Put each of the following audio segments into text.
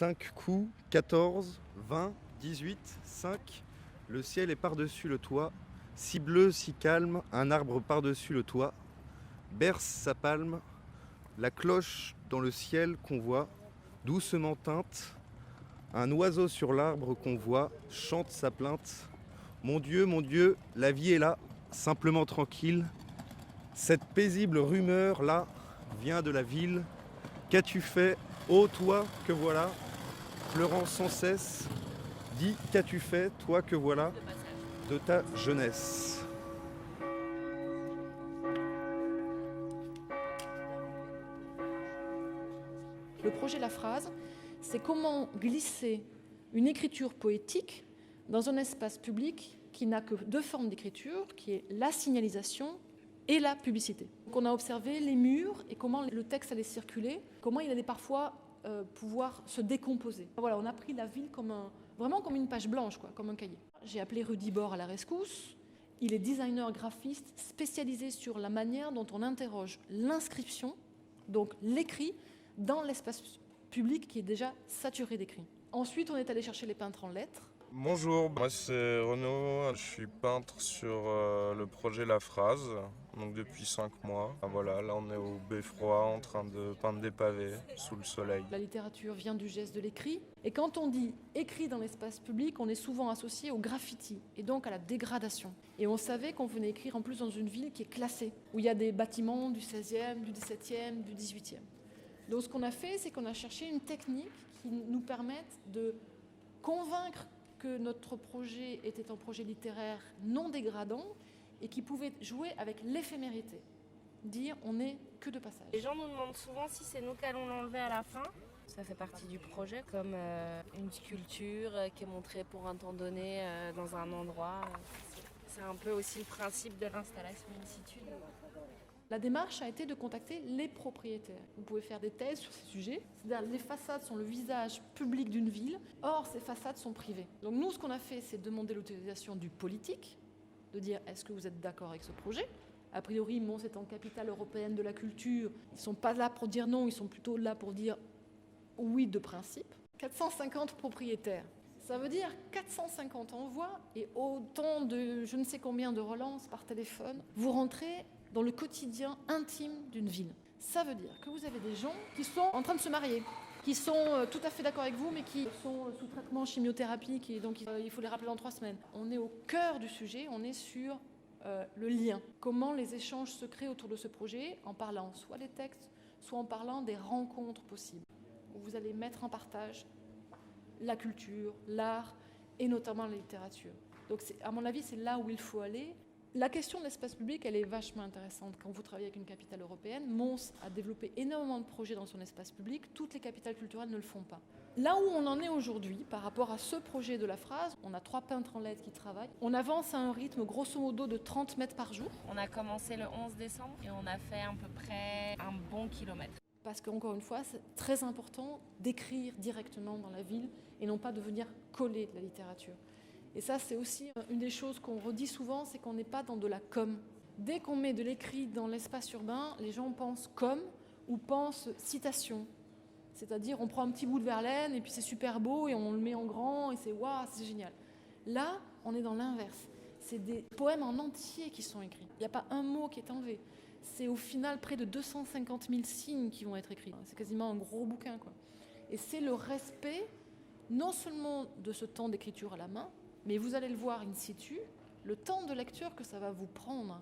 5 coups, 14, 20, 18, 5. Le ciel est par-dessus le toit, si bleu, si calme, un arbre par-dessus le toit. Berce sa palme, la cloche dans le ciel qu'on voit, doucement teinte. Un oiseau sur l'arbre qu'on voit chante sa plainte. Mon Dieu, la vie est là, simplement tranquille. Cette paisible rumeur là vient de la ville. Qu'as-tu fait, ô toi que voilà, pleurant sans cesse? Dis, qu'as-tu fait, toi que voilà, de ta jeunesse? Le projet La Phrase, c'est comment glisser une écriture poétique dans un espace public qui n'a que deux formes d'écriture, qui est la signalisation et la publicité. Donc on a observé les murs et comment le texte allait circuler, comment il allait parfois pouvoir se décomposer. Voilà, on a pris la ville vraiment comme une page blanche, comme un cahier. J'ai appelé Rudy Bord à la rescousse. Il est designer graphiste spécialisé sur la manière dont on interroge l'inscription, donc l'écrit, dans l'espace public qui est déjà saturé d'écrits. Ensuite, on est allé chercher les peintres en lettres. Bonjour, moi c'est Renaud, je suis peintre sur le projet La Phrase, donc depuis 5 mois. Voilà, là on est au Beffroi en train de peindre des pavés sous le soleil. La littérature vient du geste de l'écrit, et quand on dit écrit dans l'espace public, on est souvent associé au graffiti, et donc à la dégradation. Et on savait qu'on venait écrire en plus dans une ville qui est classée, où il y a des bâtiments du 16e, du 17e, du 18e. Donc ce qu'on a fait, c'est qu'on a cherché une technique qui nous permette de convaincre que notre projet était un projet littéraire non dégradant et qui pouvait jouer avec l'éphémérité. Dire on n'est que de passage. Les gens nous demandent souvent si c'est nous qui allons l'enlever à la fin. Ça fait partie du projet, comme une sculpture qui est montrée pour un temps donné dans un endroit. C'est un peu aussi le principe de l'installation in situ. La démarche a été de contacter les propriétaires. Vous pouvez faire des thèses sur ces sujets. C'est-à-dire les façades sont le visage public d'une ville, or ces façades sont privées. Donc nous, ce qu'on a fait, c'est demander l'autorisation du politique, de dire est-ce que vous êtes d'accord avec ce projet? A priori, Mons étant capitale européenne de la culture, ils ne sont pas là pour dire non, ils sont plutôt là pour dire oui de principe. 450 propriétaires. Ça veut dire 450 envois et autant de je ne sais combien de relances par téléphone. Vous rentrez dans le quotidien intime d'une ville. Ça veut dire que vous avez des gens qui sont en train de se marier, qui sont tout à fait d'accord avec vous, mais qui sont sous traitement chimiothérapique, et donc il faut les rappeler dans 3 semaines. On est au cœur du sujet, on est sur le lien. Comment les échanges se créent autour de ce projet, en parlant soit des textes, soit en parlant des rencontres possibles, où vous allez mettre en partage la culture, l'art, et notamment la littérature. Donc à mon avis, c'est là où il faut aller. La question de l'espace public, elle est vachement intéressante. Quand vous travaillez avec une capitale européenne, Mons a développé énormément de projets dans son espace public. Toutes les capitales culturelles ne le font pas. Là où on en est aujourd'hui, par rapport à ce projet de La Phrase, on a 3 peintres en lettres qui travaillent. On avance à un rythme grosso modo de 30 mètres par jour. On a commencé le 11 décembre et on a fait à peu près un bon kilomètre. Parce qu'encore une fois, c'est très important d'écrire directement dans la ville et non pas de venir coller de la littérature. Et ça, c'est aussi une des choses qu'on redit souvent, c'est qu'on n'est pas dans de la com. Dès qu'on met de l'écrit dans l'espace urbain, les gens pensent com ou pensent citation. C'est-à-dire, on prend un petit bout de Verlaine et puis c'est super beau et on le met en grand et c'est waouh, c'est génial. Là, on est dans l'inverse. C'est des poèmes en entier qui sont écrits. Il n'y a pas un mot qui est enlevé. C'est au final près de 250 000 signes qui vont être écrits. C'est quasiment un gros bouquin, Et c'est le respect, non seulement de ce temps d'écriture à la main, mais vous allez le voir in situ, le temps de lecture que ça va vous prendre,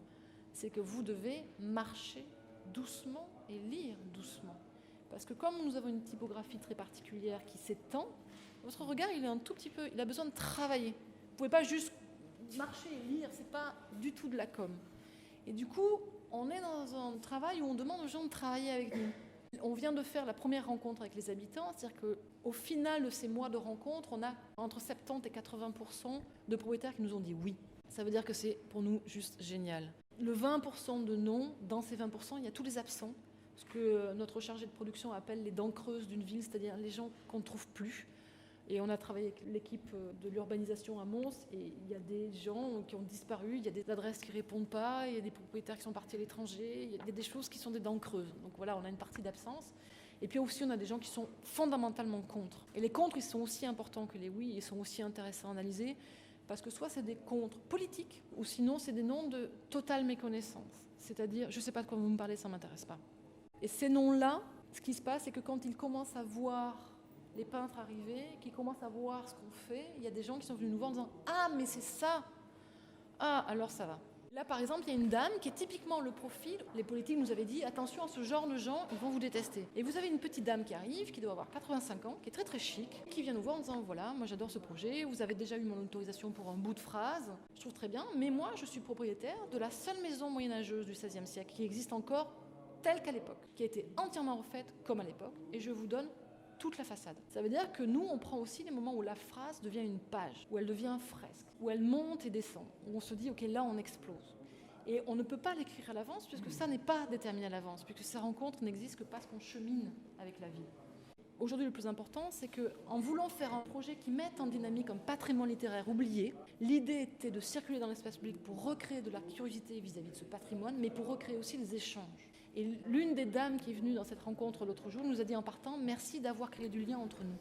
c'est que vous devez marcher doucement et lire doucement. Parce que comme nous avons une typographie très particulière qui s'étend, votre regard, il a besoin de travailler. Vous ne pouvez pas juste marcher et lire, c'est pas du tout de la com. Et du coup, on est dans un travail où on demande aux gens de travailler avec nous. On vient de faire la première rencontre avec les habitants, c'est-à-dire qu'au final de ces mois de rencontres, on a entre 70 et 80% de propriétaires qui nous ont dit oui. Ça veut dire que c'est pour nous juste génial. Le 20% de non, dans ces 20%, il y a tous les absents, ce que notre chargé de production appelle les dents creuses d'une ville, c'est-à-dire les gens qu'on ne trouve plus. Et on a travaillé avec l'équipe de l'urbanisation à Mons et il y a des gens qui ont disparu, il y a des adresses qui ne répondent pas, il y a des propriétaires qui sont partis à l'étranger, il y a des choses qui sont des dents creuses. Donc voilà, on a une partie d'absence. Et puis aussi, on a des gens qui sont fondamentalement contre. Et les contre, ils sont aussi importants que les oui, ils sont aussi intéressants à analyser, parce que soit c'est des contre politiques, ou sinon c'est des noms de totale méconnaissance. C'est-à-dire, je ne sais pas de quoi vous me parlez, ça ne m'intéresse pas. Et ces noms-là, ce qui se passe, c'est que quand ils commencent à voir les peintres arriver, qu'ils commencent à voir ce qu'on fait, il y a des gens qui sont venus nous voir en disant « Ah, mais c'est ça !» Ah, alors ça va. Là, par exemple, il y a une dame qui est typiquement le profil. Les politiques nous avaient dit, attention à ce genre de gens, ils vont vous détester. Et vous avez une petite dame qui arrive, qui doit avoir 85 ans, qui est très très chic, qui vient nous voir en disant, voilà, moi j'adore ce projet, vous avez déjà eu mon autorisation pour un bout de phrase, je trouve très bien, mais moi je suis propriétaire de la seule maison moyenâgeuse du XVIe siècle qui existe encore telle qu'à l'époque, qui a été entièrement refaite comme à l'époque, et je vous donne toute la façade. Ça veut dire que nous, on prend aussi les moments où la phrase devient une page, où elle devient fresque, où elle monte et descend, où on se dit, ok, là on explose. Et on ne peut pas l'écrire à l'avance, puisque ça n'est pas déterminé à l'avance, puisque ces rencontres n'existent que parce qu'on chemine avec la vie. Aujourd'hui, le plus important, c'est qu'en voulant faire un projet qui mette en dynamique un patrimoine littéraire oublié, l'idée était de circuler dans l'espace public pour recréer de la curiosité vis-à-vis de ce patrimoine, mais pour recréer aussi des échanges. Et l'une des dames qui est venue dans cette rencontre l'autre jour nous a dit en partant « Merci d'avoir créé du lien entre nous ».